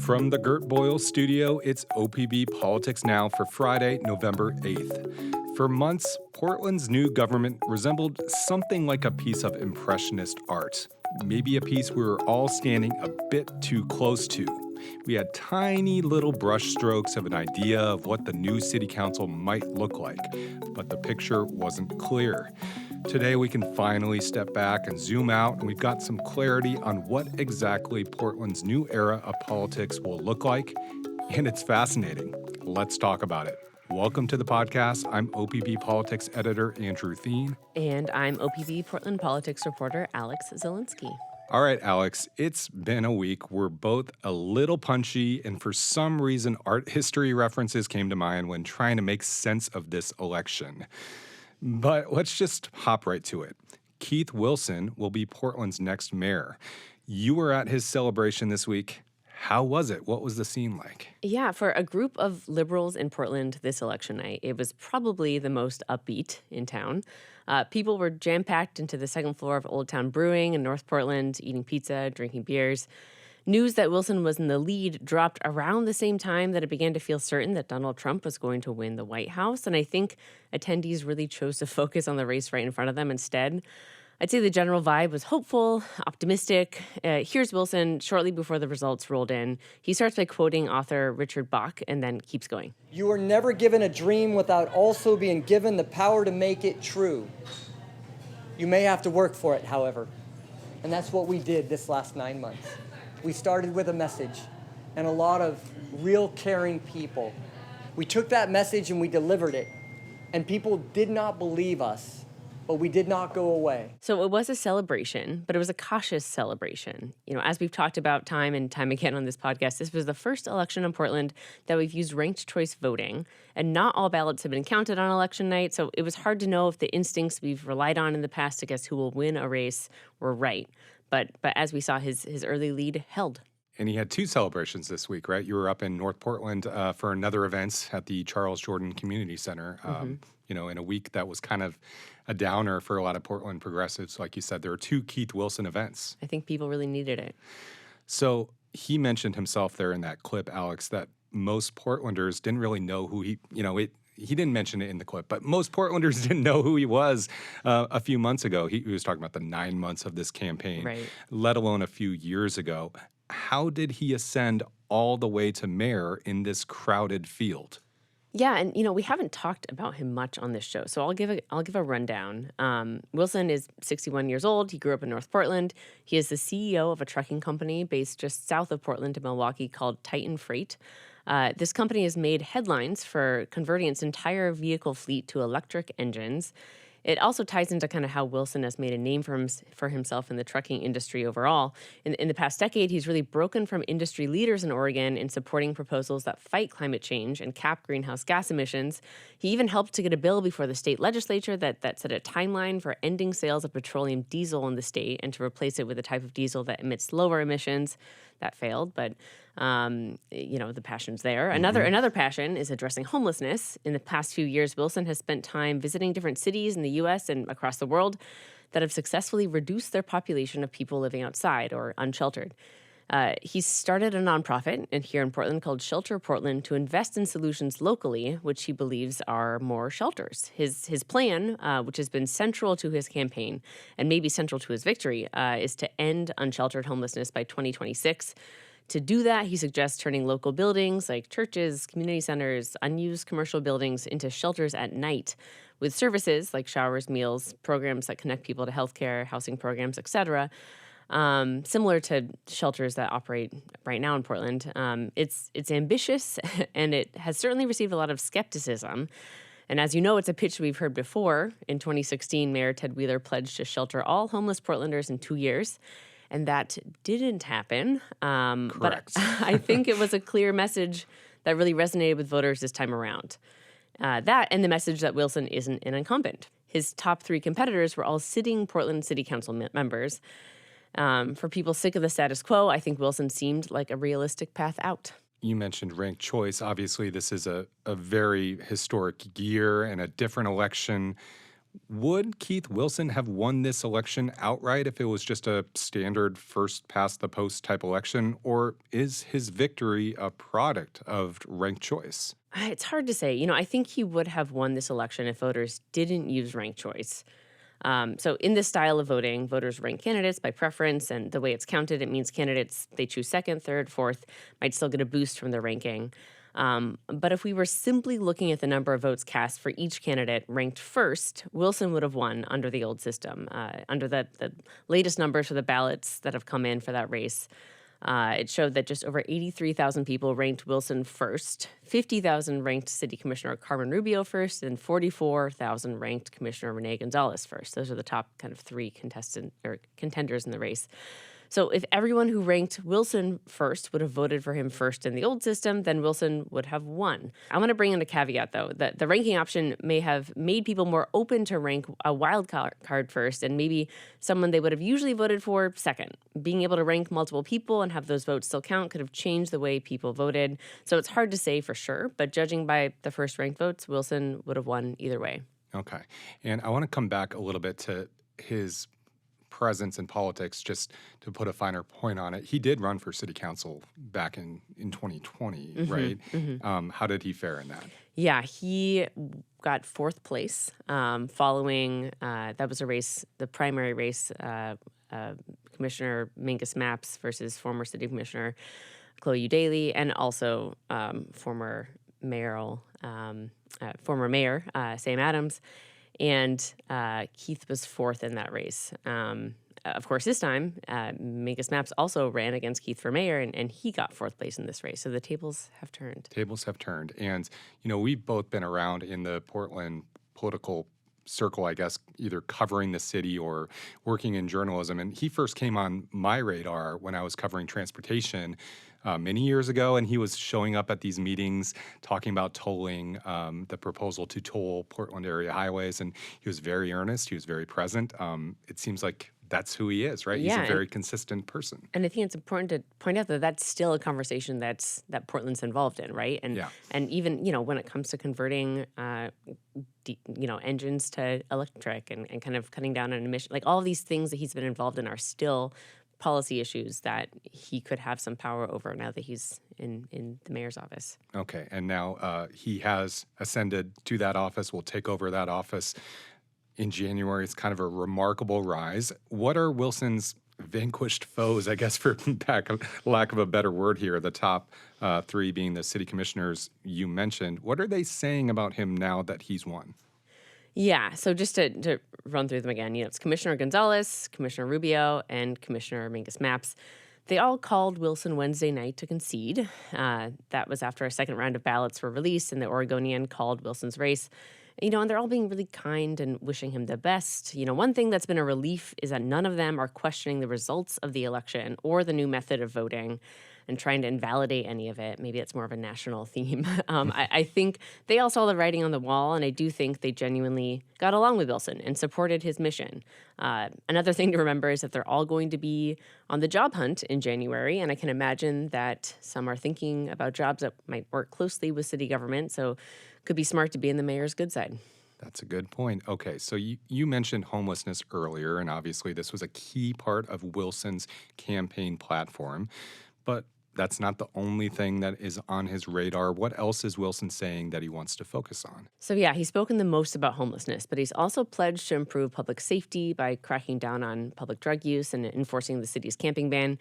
From the Gert Boyle studio, it's OPB Politics Now for Friday, November 8th. For months, Portland's new government resembled something like a piece of impressionist art. Maybe a piece we were all standing a bit too close to. We had tiny little brushstrokes of an idea of what the new city council might look like, but the picture wasn't clear. Today, we can finally step back and zoom out, and we've got some clarity on what exactly Portland's new era of politics will look like, and it's fascinating. Let's talk about it. Welcome to the podcast. I'm OPB Politics editor Andrew Thien. And I'm OPB Portland Politics reporter Alex Zielinski. All right, Alex, it's been a week. We're both a little punchy, and for some reason, art history references came to mind when trying to make sense of this election. But let's just hop right to it. Keith Wilson will be Portland's next mayor. You were at his celebration this week. How was it? What was the scene like? Yeah, for a group of liberals in Portland this election night, it was probably the most upbeat in town. People were jam-packed into the second floor of Old Town Brewing in North Portland, eating pizza, drinking beers. News that Wilson was in the lead dropped around the same time that it began to feel certain that Donald Trump was going to win the White House. And I think attendees really chose to focus on the race right in front of them instead. I'd say the general vibe was hopeful, optimistic. Here's Wilson shortly before the results rolled in. He starts by quoting author Richard Bach and then keeps going. You are never given a dream without also being given the power to make it true. You may have to work for it, however. And that's what we did this last 9 months. We started with a message and a lot of real caring people. We took that message and we delivered it. And people did not believe us, but we did not go away. So it was a celebration, but it was a cautious celebration. You know, as we've talked about time and time again on this podcast, this was the first election in Portland that we've used ranked choice voting, and not all ballots have been counted on election night, so it was hard to know if the instincts we've relied on in the past to guess who will win a race were right. But as we saw, his early lead held. And he had two celebrations this week, right? You were up in North Portland for another event at the Charles Jordan Community Center, you know, in a week that was kind of a downer for a lot of Portland progressives. Like you said, there were two Keith Wilson events. I think people really needed it. So he mentioned himself there in that clip, Alex, that most Portlanders didn't really know who he didn't mention it in the clip, but most Portlanders didn't know who he was a few months ago. He was talking about the 9 months of this campaign, right, let alone a few years ago. How did he ascend all the way to mayor in this crowded field? Yeah, and you know, we haven't talked about him much on this show, so I'll give a rundown. Wilson is 61 years old. He grew up in North Portland. He is the CEO of a trucking company based just south of Portland to Milwaukee called Titan Freight. This company has made headlines for converting its entire vehicle fleet to electric engines. It also ties into kind of how Wilson has made a name for himself in the trucking industry overall. In the past decade, he's really broken from industry leaders in Oregon in supporting proposals that fight climate change and cap greenhouse gas emissions. He even helped to get a bill before the state legislature that set a timeline for ending sales of petroleum diesel in the state and to replace it with a type of diesel that emits lower emissions. That failed, but the passion's there. Another passion is addressing homelessness. In the past few years, Wilson has spent time visiting different cities in the U.S. and across the world that have successfully reduced their population of people living outside or unsheltered. He started a nonprofit here in Portland called Shelter Portland to invest in solutions locally, which he believes are more shelters. His plan, which has been central to his campaign and maybe central to his victory, is to end unsheltered homelessness by 2026. To do that, he suggests turning local buildings like churches, community centers, unused commercial buildings into shelters at night with services like showers, meals, programs that connect people to healthcare, housing programs, etc. Similar to shelters that operate right now in Portland. It's ambitious, and it has certainly received a lot of skepticism. And as you know, it's a pitch we've heard before. In 2016, Mayor Ted Wheeler pledged to shelter all homeless Portlanders in 2 years. And that didn't happen. Correct. But I think it was a clear message that really resonated with voters this time around. That and the message that Wilson isn't an incumbent. His top three competitors were all sitting Portland City Council members. For people sick of the status quo, I think Wilson seemed like a realistic path out. You mentioned ranked choice. Obviously, this is a very historic year and a different election. Would Keith Wilson have won this election outright if it was just a standard first past the post type election, or is his victory a product of ranked choice? It's hard to say. I think he would have won this election if voters didn't use ranked choice. So in this style of voting, voters rank candidates by preference, and the way it's counted, it means candidates they choose second, third, fourth might still get a boost from their ranking. But if we were simply looking at the number of votes cast for each candidate ranked first, Wilson would have won under the old system. Under the latest numbers for the ballots that have come in for that race, it showed that just over 83,000 people ranked Wilson first, 50,000 ranked City Commissioner Carmen Rubio first, and 44,000 ranked Commissioner Renee Gonzalez first. Those are the top kind of three contenders in the race. So if everyone who ranked Wilson first would have voted for him first in the old system, then Wilson would have won. I want to bring in a caveat, though, that the ranking option may have made people more open to rank a wild card first and maybe someone they would have usually voted for second. Being able to rank multiple people and have those votes still count could have changed the way people voted. So it's hard to say for sure, but judging by the first ranked votes, Wilson would have won either way. Okay. And I want to come back a little bit to his presence in politics, just to put a finer point on it. He did run for city council back in 2020, right? How did he fare in that? Yeah, he got fourth place following, that was a race, the primary race, Commissioner Mingus Mapps versus former city commissioner Chloe Daly, and also former mayor Sam Adams. And Keith was fourth in that race. Of course, this time, Mingus Mapps also ran against Keith for mayor, and he got fourth place in this race. So the tables have turned. Tables have turned. And, we've both been around in the Portland political circle, I guess, either covering the city or working in journalism. And he first came on my radar when I was covering transportation many years ago, and he was showing up at these meetings talking about tolling, the proposal to toll Portland area highways, and he was very earnest. He was very present. It seems like that's who he is, right? Yeah, he's a very consistent person. And I think it's important to point out that that's still a conversation that Portland's involved in, right? And even, when it comes to converting, engines to electric and kind of cutting down on emissions, like all of these things that he's been involved in are still policy issues that he could have some power over now that he's in the mayor's office. Okay, and now he has ascended to that office, will take over that office in January. It's kind of a remarkable rise. What are Wilson's vanquished foes, I guess, for lack of a better word here, the top three being the city commissioners you mentioned? What are they saying about him now that he's won? Yeah, so just to run through them again, it's Commissioner Gonzalez, Commissioner Rubio, and Commissioner Mingus Mapps. They all called Wilson Wednesday night to concede. That was after a second round of ballots were released, and the Oregonian called Wilson's race. And they're all being really kind and wishing him the best. One thing that's been a relief is that none of them are questioning the results of the election or the new method of voting and trying to invalidate any of it. Maybe it's more of a national theme. I think they all saw the writing on the wall, and I do think they genuinely got along with Wilson and supported his mission. Another thing to remember is that they're all going to be on the job hunt in January, and I can imagine that some are thinking about jobs that might work closely with city government, so could be smart to be in the mayor's good side. That's a good point. Okay, so you mentioned homelessness earlier, and obviously this was a key part of Wilson's campaign platform, but that's not the only thing that is on his radar. What else is Wilson saying that he wants to focus on? So yeah, he's spoken the most about homelessness, but he's also pledged to improve public safety by cracking down on public drug use and enforcing the city's camping ban.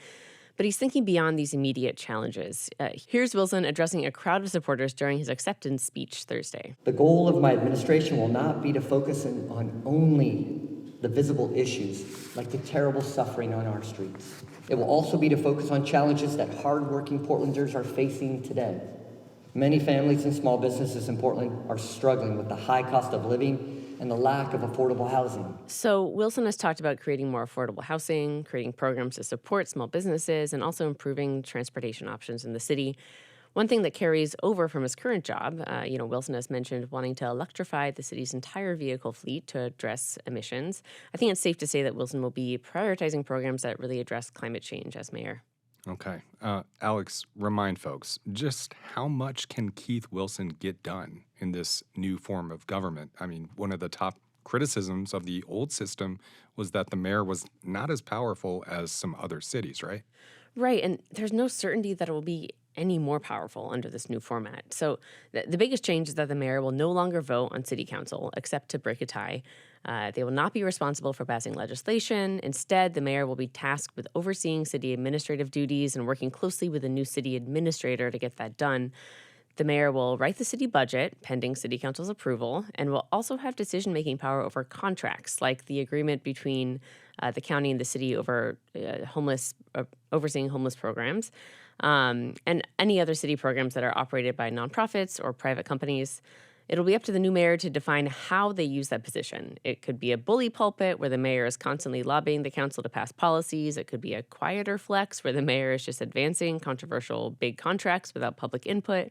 But he's thinking beyond these immediate challenges. Here's Wilson addressing a crowd of supporters during his acceptance speech Thursday. The goal of my administration will not be to focus on only the visible issues, like the terrible suffering on our streets. It will also be to focus on challenges that hardworking Portlanders are facing today. Many families and small businesses in Portland are struggling with the high cost of living and the lack of affordable housing. So Wilson has talked about creating more affordable housing, creating programs to support small businesses, and also improving transportation options in the city. One thing that carries over from his current job, Wilson has mentioned wanting to electrify the city's entire vehicle fleet to address emissions. I think it's safe to say that Wilson will be prioritizing programs that really address climate change as mayor. Okay. Alex, remind folks, just how much can Keith Wilson get done in this new form of government? I mean, one of the top criticisms of the old system was that the mayor was not as powerful as some other cities, right? Right, and there's no certainty that it will be any more powerful under this new format. So the biggest change is that the mayor will no longer vote on city council except to break a tie. They will not be responsible for passing legislation. Instead, the mayor will be tasked with overseeing city administrative duties and working closely with the new city administrator to get that done. The mayor will write the city budget, pending city council's approval, and will also have decision-making power over contracts, like the agreement between the county and the city over overseeing homeless programs, and any other city programs that are operated by nonprofits or private companies. It'll be up to the new mayor to define how they use that position. It could be a bully pulpit where the mayor is constantly lobbying the council to pass policies. It could be a quieter flex where the mayor is just advancing controversial big contracts without public input.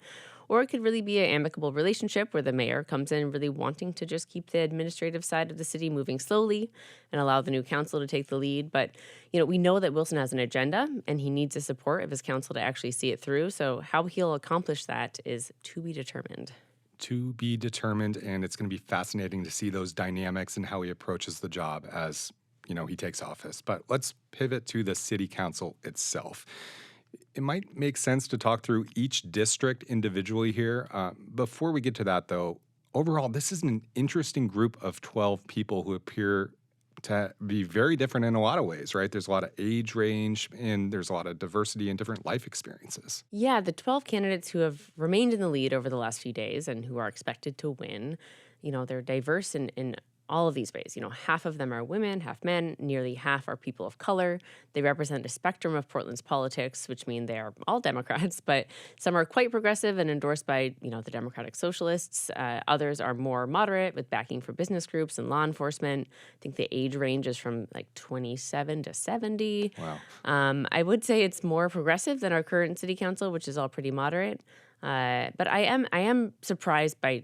Or it could really be an amicable relationship where the mayor comes in really wanting to just keep the administrative side of the city moving slowly and allow the new council to take the lead. But, we know that Wilson has an agenda and he needs the support of his council to actually see it through. So how he'll accomplish that is to be determined. To be determined, and it's going to be fascinating to see those dynamics and how he approaches the job as, he takes office. But let's pivot to the city council itself. It might make sense to talk through each district individually here. Before we get to that, though, overall, this is an interesting group of 12 people who appear to be very different in a lot of ways, right? There's a lot of age range and there's a lot of diversity and different life experiences. Yeah, the 12 candidates who have remained in the lead over the last few days and who are expected to win, they're diverse in all of these ways. Half of them are women, half men, nearly half are people of color. They represent a spectrum of Portland's politics, which mean they are all Democrats, but some are quite progressive and endorsed by, the Democratic Socialists. Others are more moderate with backing for business groups and law enforcement. I think the age range is from 27 to 70. Wow. I would say it's more progressive than our current city council, which is all pretty moderate. But I am surprised by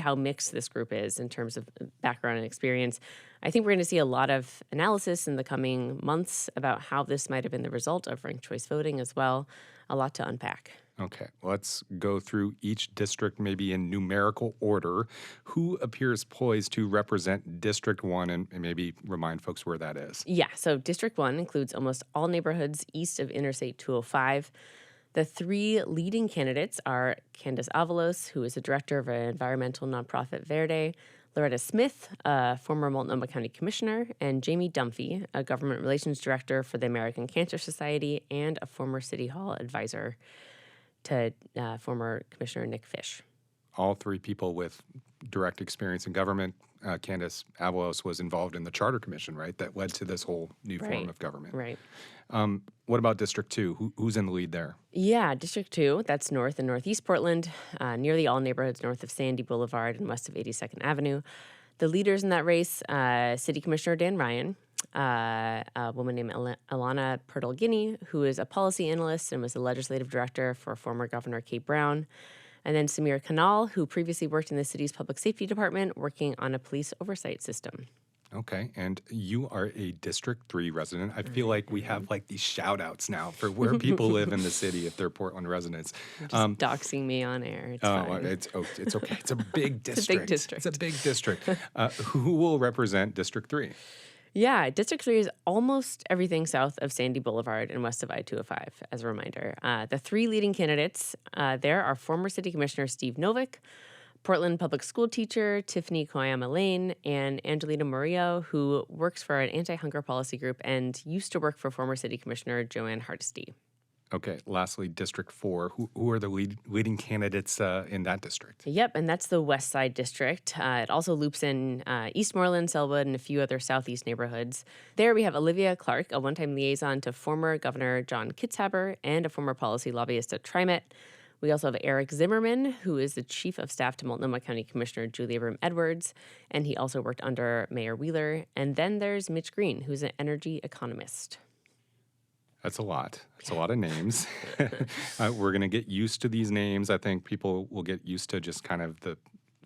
how mixed this group is in terms of background and experience. I think we're going to see a lot of analysis in the coming months about how this might have been the result of ranked choice voting as well. A lot to unpack. Okay, let's go through each district maybe in numerical order. Who appears poised to represent District 1 and maybe remind folks where that is? Yeah, so District 1 includes almost all neighborhoods east of Interstate 205. The three leading candidates are Candace Avalos, who is the director of an environmental nonprofit Verde, Loretta Smith, a former Multnomah County Commissioner, and Jamie Dunphy, a government relations director for the American Cancer Society and a former City Hall advisor to former Commissioner Nick Fish. All three people with direct experience in government. Candace Avalos was involved in the Charter Commission, right? That led to this whole new form of government. Right. What about District 2? Who's in the lead there? Yeah, District 2, that's north and northeast Portland, nearly all neighborhoods north of Sandy Boulevard and west of 82nd Avenue. The leaders in that race, City Commissioner Dan Ryan, a woman named Alana Purtle-Guinea, who is a policy analyst and was the legislative director for former Governor Kate Brown, and then Samir Kanal, who previously worked in the city's public safety department working on a police oversight system. Okay, and you are a District 3 resident. I feel like we have these shout-outs now for where people live in the city if they're Portland residents. Just doxing me on air. It's fine. It's okay. It's a big district. It's a big district. It's a big district. Who will represent District 3? Yeah, District 3 is almost everything south of Sandy Boulevard and west of I-205, as a reminder. The three leading candidates there are former City Commissioner Steve Novick, Portland public school teacher Tiffany Koyama Lane, and Angelina Murillo, who works for an anti-hunger policy group and used to work for former City Commissioner Joanne Hardesty. Okay, lastly, District 4. Who are the leading candidates in that district? Yep, and that's the West Side District. It also loops in Eastmoreland, Selwood, and a few other southeast neighborhoods. There we have Olivia Clark, a one-time liaison to former Governor John Kitzhaber and a former policy lobbyist at TriMet. We also have Eric Zimmerman, who is the chief of staff to Multnomah County Commissioner Julia Brim-Edwards, and he also worked under Mayor Wheeler. And then there's Mitch Green, who's an energy economist. That's a lot. It's a lot of names. We're going to get used to these names. I think people will get used to just kind of the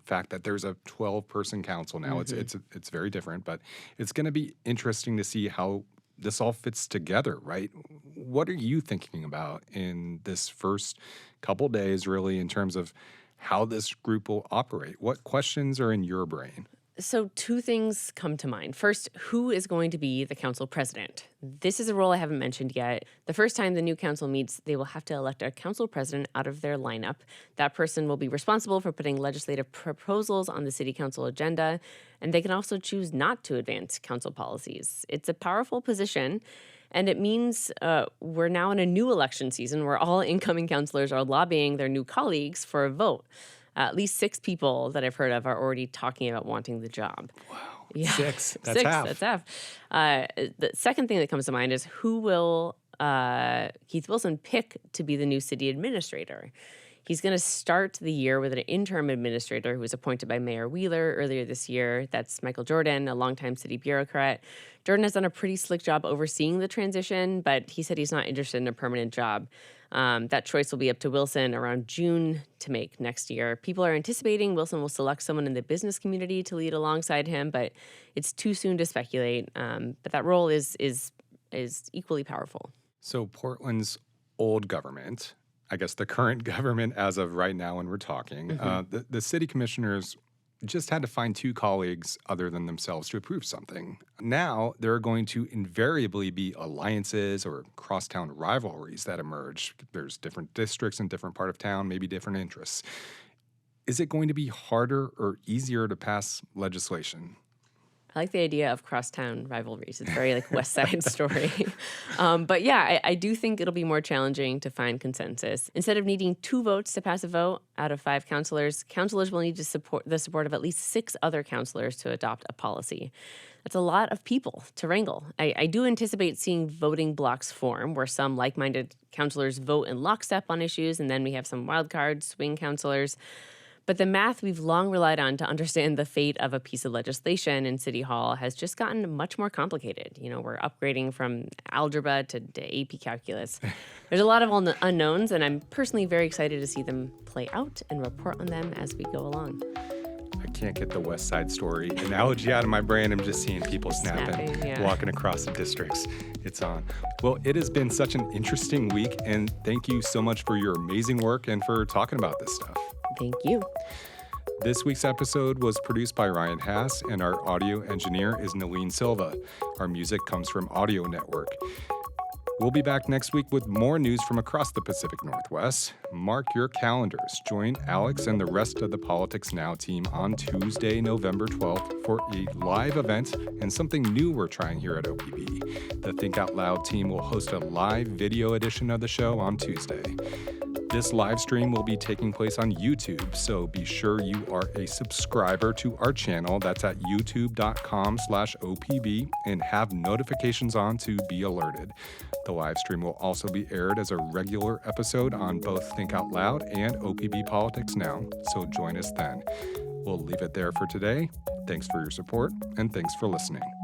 fact that there's a 12-person council now. Mm-hmm. It's very different, but it's going to be interesting to see how this all fits together, right? What are you thinking about in this first couple days, really, in terms of how this group will operate? What questions are in your brain? So two things come to mind. First, who is going to be the council president? This is a role I haven't mentioned yet. The first time the new council meets, they will have to elect a council president out of their lineup. That person will be responsible for putting legislative proposals on the city council agenda, and they can also choose not to advance council policies. It's a powerful position, and it means we're now in a new election season where all incoming councilors are lobbying their new colleagues for a vote. At least 6 people that I've heard of are already talking about wanting the job. Wow. Yeah. 6. That's half. That's half. The second thing that comes to mind is who will Keith Wilson pick to be the new city administrator? He's going to start the year with an interim administrator who was appointed by Mayor Wheeler earlier this year. That's Michael Jordan, a longtime city bureaucrat. Jordan has done a pretty slick job overseeing the transition, but he said he's not interested in a permanent job. That choice will be up to Wilson around June to make next year. People are anticipating Wilson will select someone in the business community to lead alongside him, but it's too soon to speculate. But that role is equally powerful. So Portland's old government, I guess the current government as of right now when we're talking, the city commissioners just had to find 2 colleagues other than themselves to approve something. Now there are going to invariably be alliances or crosstown rivalries that emerge. There's different districts in different part of town, maybe different interests. Is it going to be harder or easier to pass legislation? I like the idea of crosstown rivalries. It's very like West Side Story. But yeah, I do think it'll be more challenging to find consensus. Instead of needing 2 votes to pass a vote out of 5 councilors will need to support the support of at least 6 other councilors to adopt a policy. That's a lot of people to wrangle. I do anticipate seeing voting blocks form where some like-minded councilors vote in lockstep on issues, and then we have some wild cards, swing councilors. But the math we've long relied on to understand the fate of a piece of legislation in City Hall has just gotten much more complicated. You know, we're upgrading from algebra to AP calculus. There's a lot of unknowns, and I'm personally very excited to see them play out and report on them as we go along. I can't get the West Side Story analogy out of my brain. I'm just seeing people snapping, walking across the districts. It's on. Well, it has been such an interesting week, and thank you so much for your amazing work and for talking about this stuff. Thank you. This week's episode was produced by Ryan Hass, and our audio engineer is Nalene Silva. Our music comes from Audio Network. We'll be back next week with more news from across the Pacific Northwest. Mark your calendars. Join Alex and the rest of the Politics Now team on Tuesday, November 12th for a live event and something new we're trying here at OPB. The Think Out Loud team will host a live video edition of the show on Tuesday. This live stream will be taking place on YouTube, so be sure you are a subscriber to our channel. That's at youtube.com/OPB and have notifications on to be alerted. The live stream will also be aired as a regular episode on both Think Out Loud and OPB Politics Now, so join us then. We'll leave it there for today. Thanks for your support, and thanks for listening.